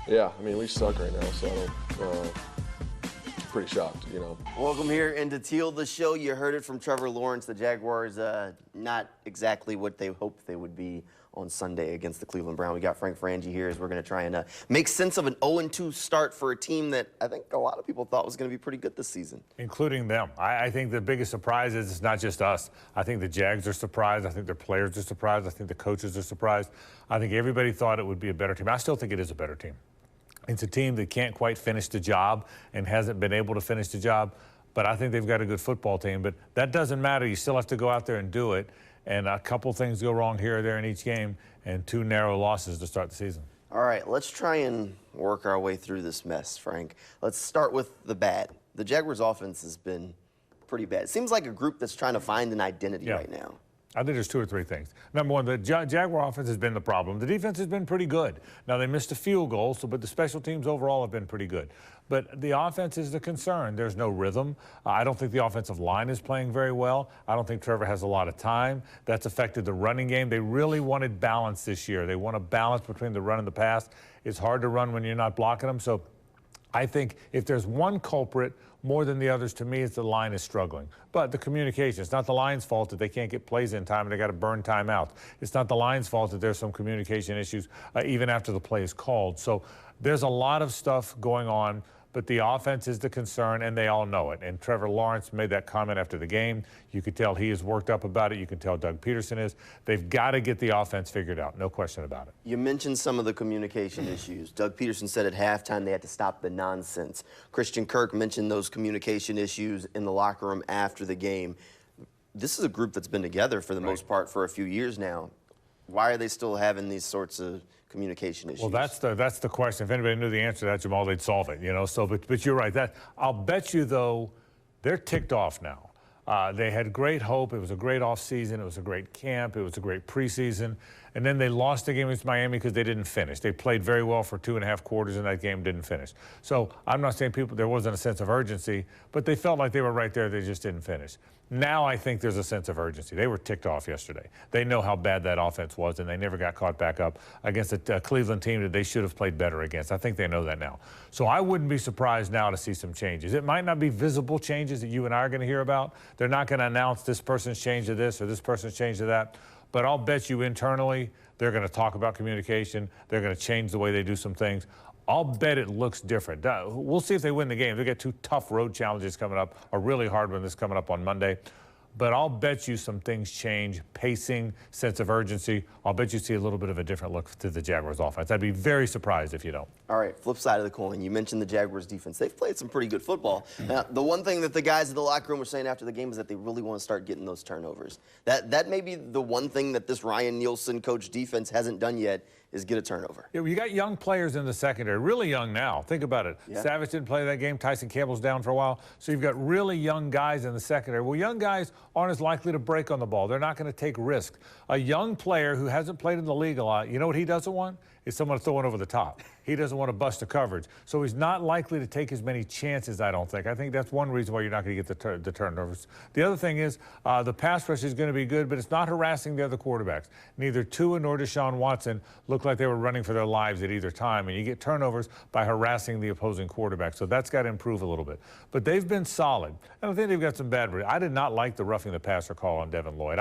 Yeah, I mean, we suck right now, so I don't, pretty shocked, you know. Welcome here into Teal The Show. You heard it from Trevor Lawrence. The Jaguars not exactly what they hoped they would be on Sunday against the Cleveland Browns. We got Frank Frangie here as we're going to try and make sense of an 0-2 start for a team that I think a lot of people thought was going to be pretty good this season. Including them. I think the biggest surprise is it's not just us. I think the Jags are surprised. I think their players are surprised. I think the coaches are surprised. I think everybody thought it would be a better team. I still think it is a better team. It's a team that can't quite finish the job and hasn't been able to finish the job, but I think they've got a good football team. But that doesn't matter. You still have to go out there and do it. And a couple things go wrong here or there in each game, and 2 narrow losses to start the season. All right, let's try and work our way through this mess, Frank. Let's start with the bad. The Jaguars' offense has been pretty bad. It seems like a group that's trying to find an identity right now. I think there's 2 or 3 things. Number one, the Jaguar offense has been the problem. The defense has been pretty good. Now, they missed a field goal, but the special teams overall have been pretty good. But the offense is the concern. There's no rhythm. I don't think the offensive line is playing very well. I don't think Trevor has a lot of time. That's affected the running game. They really wanted balance this year. They want a balance between the run and the pass. It's hard to run when you're not blocking them. So I think if there's one culprit more than the others, to me, it's the line is struggling. But the communication, it's not the line's fault that they can't get plays in time and they got to burn timeouts. It's not the line's fault that there's some communication issues even after the play is called. So there's a lot of stuff going on, but the offense is the concern, and they all know it. And Trevor Lawrence made that comment after the game. You could tell he is worked up about it. You can tell Doug Peterson is. They've got to get the offense figured out, no question about it. You mentioned some of the communication issues. Doug Peterson said at halftime they had to stop the nonsense. Christian Kirk mentioned those communication issues in the locker room after the game. This is a group that's been together for the most part for a few years now. Why are they still having these sorts of communication issues? Well, that's the question. If anybody knew the answer to that, Jamal, they'd solve it, you know. So, but you're right. I'll bet you, though, they're ticked off now. They had great hope. It was a great offseason. It was a great camp. It was a great preseason. And then they lost the game against Miami because they didn't finish. They played very well for 2.5 quarters, and that game didn't finish. So I'm not saying there wasn't a sense of urgency, but they felt like they were right there. They just didn't finish. Now I think there's a sense of urgency. They were ticked off yesterday. They know how bad that offense was, and they never got caught back up against a Cleveland team that they should have played better against. I think they know that now. So I wouldn't be surprised now to see some changes. It might not be visible changes that you and I are going to hear about. They're not going to announce this person's changed to this or this person's changed to that. But I'll bet you internally they're going to talk about communication. They're going to change the way they do some things. I'll bet it looks different. We'll see if they win the game. They got 2 tough road challenges coming up, a really hard one that's coming up on Monday. But I'll bet you some things change, pacing, sense of urgency. I'll bet you see a little bit of a different look to the Jaguars offense. I'd be very surprised if you don't. All right, flip side of the coin. You mentioned the Jaguars defense. They've played some pretty good football. Now, the one thing that the guys in the locker room were saying after the game is that they really want to start getting those turnovers. That may be the one thing that this Ryan Nielsen coach defense hasn't done yet is get a turnover. Yeah, well, you got young players in the secondary, really young now. Think about it. Yeah. Savage didn't play that game. Tyson Campbell's down for a while. So you've got really young guys in the secondary. Well, young guys aren't as likely to break on the ball. They're not going to take risks. A young player who hasn't played in the league a lot, you know what he doesn't want? Is someone throwing over the top. He doesn't want to bust the coverage. So he's not likely to take as many chances, I don't think. I think that's one reason why you're not going to get the turnovers. The other thing is the pass rush is going to be good, but it's not harassing the other quarterbacks. Neither Tua nor Deshaun Watson looked like they were running for their lives at either time, and you get turnovers by harassing the opposing quarterback. So that's got to improve a little bit. But they've been solid. I don't think they've got some bad. I did not like the roughing the passer call on Devin Lloyd.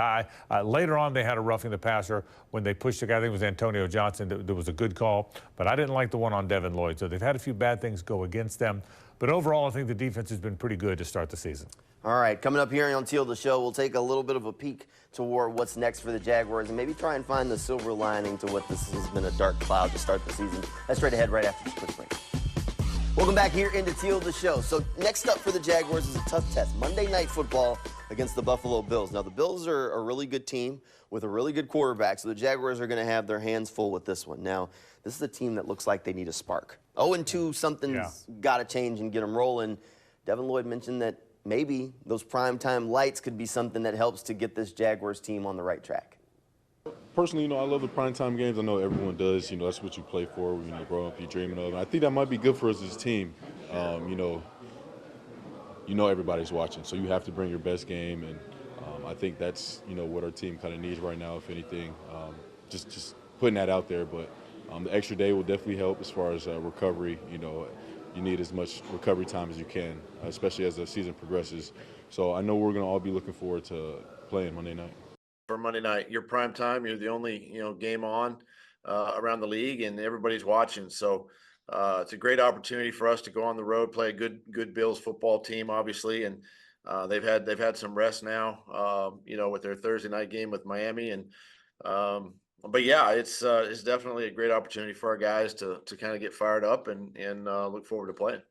Later on, they had a roughing the passer when they pushed the guy. I think it was Antonio Johnson. There was a good call, but I didn't like the one on Devin Lloyd. So they've had a few bad things go against them. But overall, I think the defense has been pretty good to start the season. All right, coming up here on Teal The Show, we'll take a little bit of a peek toward what's next for the Jaguars and maybe try and find the silver lining to what this has been a dark cloud to start the season. That's straight ahead right after this quick break. Welcome back here into Teal The Show. So next up for the Jaguars is a tough test. Monday Night Football against the Buffalo Bills. Now, the Bills are a really good team with a really good quarterback, so the Jaguars are going to have their hands full with this one. Now, this is a team that looks like they need a spark. 0-2, something's got to change and get them rolling. Devin Lloyd mentioned that maybe those primetime lights could be something that helps to get this Jaguars team on the right track. Personally, I love the primetime games. I know everyone does. That's what you play for when you grow up, you're dreaming of. And I think that might be good for us as a team. Everybody's watching, so you have to bring your best game. And I think that's, what our team kind of needs right now, if anything. Just putting that out there. But, The extra day will definitely help as far as recovery. You need as much recovery time as you can, especially as the season progresses. So I know we're going to all be looking forward to playing Monday night. For Monday night, your prime time. You're the only game on around the league, and everybody's watching. So it's a great opportunity for us to go on the road, play a good Bills football team, obviously, and they've had some rest now. With their Thursday night game with Miami, and but yeah, it's definitely a great opportunity for our guys to kind of get fired up and look forward to playing.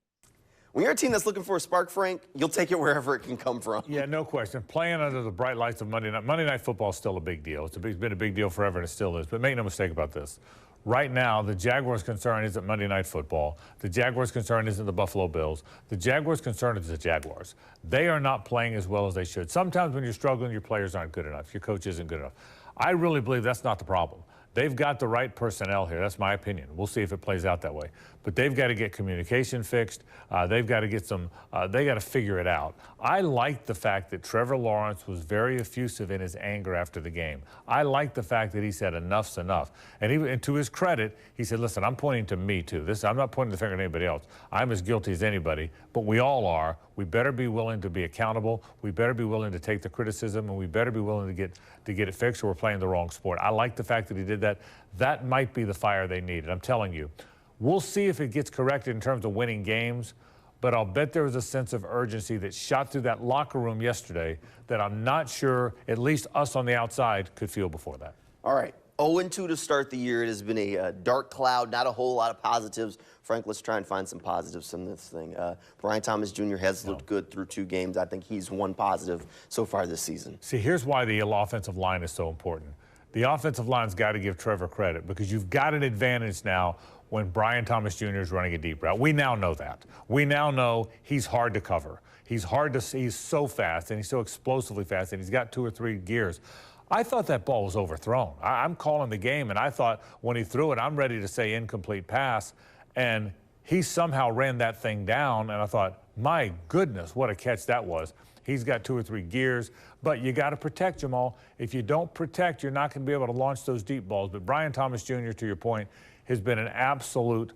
When you're a team that's looking for a spark, Frank, you'll take it wherever it can come from. Yeah, no question. Playing under the bright lights of Monday night. Monday Night Football is still a big deal. It's been a big deal forever, and it still is. But make no mistake about this. Right now, the Jaguars' concern isn't Monday Night Football. The Jaguars' concern isn't the Buffalo Bills. The Jaguars' concern is the Jaguars. They are not playing as well as they should. Sometimes when you're struggling, your players aren't good enough. Your coach isn't good enough. I really believe that's not the problem. They've got the right personnel here. That's my opinion. We'll see if it plays out that way. But they've got to get communication fixed. They've got to get they got to figure it out. I like the fact that Trevor Lawrence was very effusive in his anger after the game. I like the fact that he said enough's enough. And to his credit, he said, listen, I'm pointing to me too. I'm not pointing the finger at anybody else. I'm as guilty as anybody, but we all are. We better be willing to be accountable. We better be willing to take the criticism, and we better be willing to get it fixed, or we're playing the wrong sport. I like the fact that he did that. That might be the fire they need. And I'm telling you, we'll see if it gets corrected in terms of winning games, but I'll bet there was a sense of urgency that shot through that locker room yesterday that I'm not sure, at least us on the outside, could feel before that. All right. 0-2 to start the year. It has been a dark cloud, not a whole lot of positives. Frank, let's try and find some positives from this thing. Brian Thomas Jr. has looked good through 2 games. I think he's one positive so far this season. See, here's why the offensive line is so important. The offensive line's got to give Trevor credit, because you've got an advantage now when Brian Thomas Jr. is running a deep route. We now know that. We now know he's hard to cover. He's hard to see. He's so fast, and he's so explosively fast, and he's got 2 or 3 gears. I thought that ball was overthrown. I'm calling the game, and I thought when he threw it, I'm ready to say incomplete pass, and he somehow ran that thing down, and I thought, my goodness, what a catch that was. He's got 2 or 3 gears, but you got to protect Jamal. If you don't protect, you're not going to be able to launch those deep balls. But Brian Thomas Jr., to your point, has been an absolute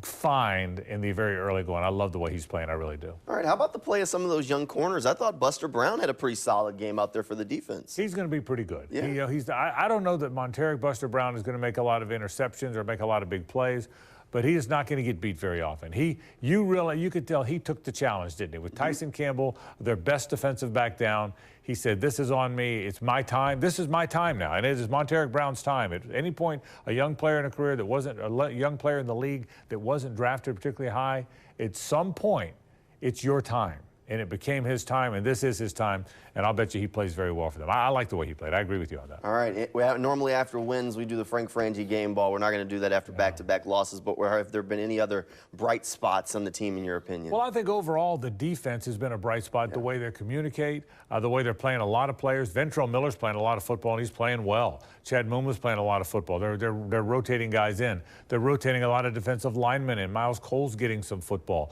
find in the very early going. I love the way he's playing. I really do. All right, how about the play of some of those young corners? I thought Buster Brown had a pretty solid game out there for the defense. He's going to be pretty good. Yeah. I don't know that Monteric Buster Brown is going to make a lot of interceptions or make a lot of big plays, but he is not going to get beat very often. You could tell he took the challenge, didn't he? With Tyson Campbell, their best defensive back down, he said, this is on me. It's my time. This is my time now. And it is Monteric Brown's time. At any point, a young player in a career that wasn't, a young player in the league that wasn't drafted particularly high, at some point, it's your time. And it became his time, and this is his time, and I'll bet you he plays very well for them. I like the way he played. I agree with you on that. All right. Normally after wins, we do the Frank Frangie game ball. We're not going to do that after back-to-back losses, but have there been any other bright spots on the team in your opinion? Well, I think overall the defense has been a bright spot, the way they communicate, the way they're playing a lot of players. Ventrell Miller's playing a lot of football, and he's playing well. Chad Muma's playing a lot of football. They're rotating guys in. They're rotating a lot of defensive linemen in. Miles Cole's getting some football.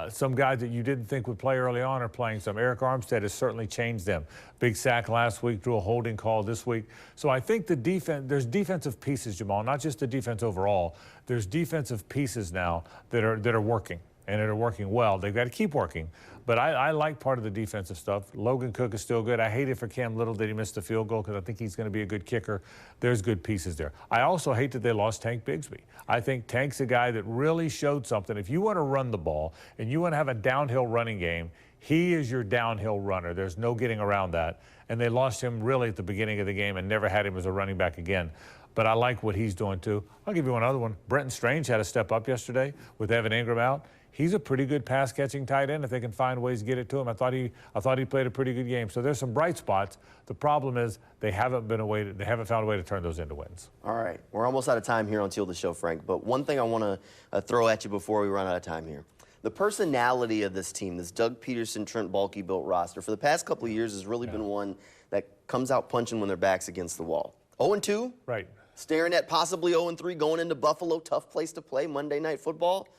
Some guys that you didn't think would play early on are playing some. Eric Armstead has certainly changed them. Big sack last week, drew a holding call this week. So I think there's defensive pieces, Jamal, not just the defense overall. There's defensive pieces now that are working, and that are working well. They've got to keep working. But I like part of the defensive stuff. Logan Cook is still good. I hate it for Cam Little that he missed the field goal, because I think he's going to be a good kicker. There's good pieces there. I also hate that they lost Tank Bigsby. I think Tank's a guy that really showed something. If you want to run the ball and you want to have a downhill running game, he is your downhill runner. There's no getting around that. And they lost him really at the beginning of the game and never had him as a running back again. But I like what he's doing too. I'll give you one other one. Brenton Strange had to step up yesterday with Evan Ingram out. He's a pretty good pass-catching tight end if they can find ways to get it to him. I thought he played a pretty good game. So there's some bright spots. The problem is they haven't found a way to turn those into wins. All right. We're almost out of time here on Teal the Show, Frank. But one thing I want to throw at you before we run out of time here. The personality of this team, this Doug Peterson, Trent Baalke built roster, for the past couple of years has really been one that comes out punching when their back's against the wall. 0-2. Right. Staring at possibly 0-3 going into Buffalo. Tough place to play Monday Night Football.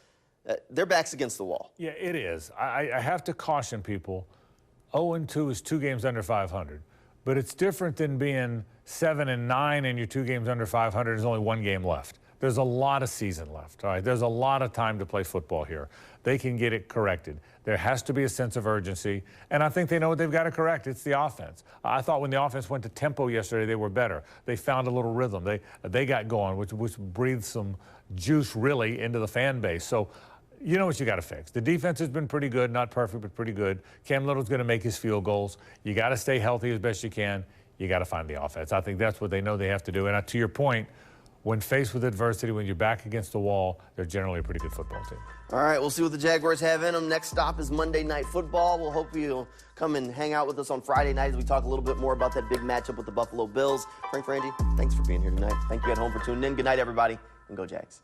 Their back's against the wall. Yeah, it is. I have to caution people. 0-2 is 2 games under 500. But it's different than being 7-9 and you're 2 games under 500. There's only 1 game left. There's a lot of season left, all right? There's a lot of time to play football here. They can get it corrected. There has to be a sense of urgency, and I think they know what they've got to correct. It's the offense. I thought when the offense went to tempo yesterday, they were better. They found a little rhythm. They got going, which breathed some juice really into the fan base. So you know what you got to fix. The defense has been pretty good, not perfect, but pretty good. Cam Little's going to make his field goals. You got to stay healthy as best you can. You got to find the offense. I think that's what they know they have to do. And to your point, when faced with adversity, when you're back against the wall, they're generally a pretty good football team. All right, we'll see what the Jaguars have in them. Next stop is Monday Night Football. We'll hope you'll come and hang out with us on Friday night as we talk a little bit more about that big matchup with the Buffalo Bills. Frank Frangie, thanks for being here tonight. Thank you at home for tuning in. Good night, everybody, and go Jags.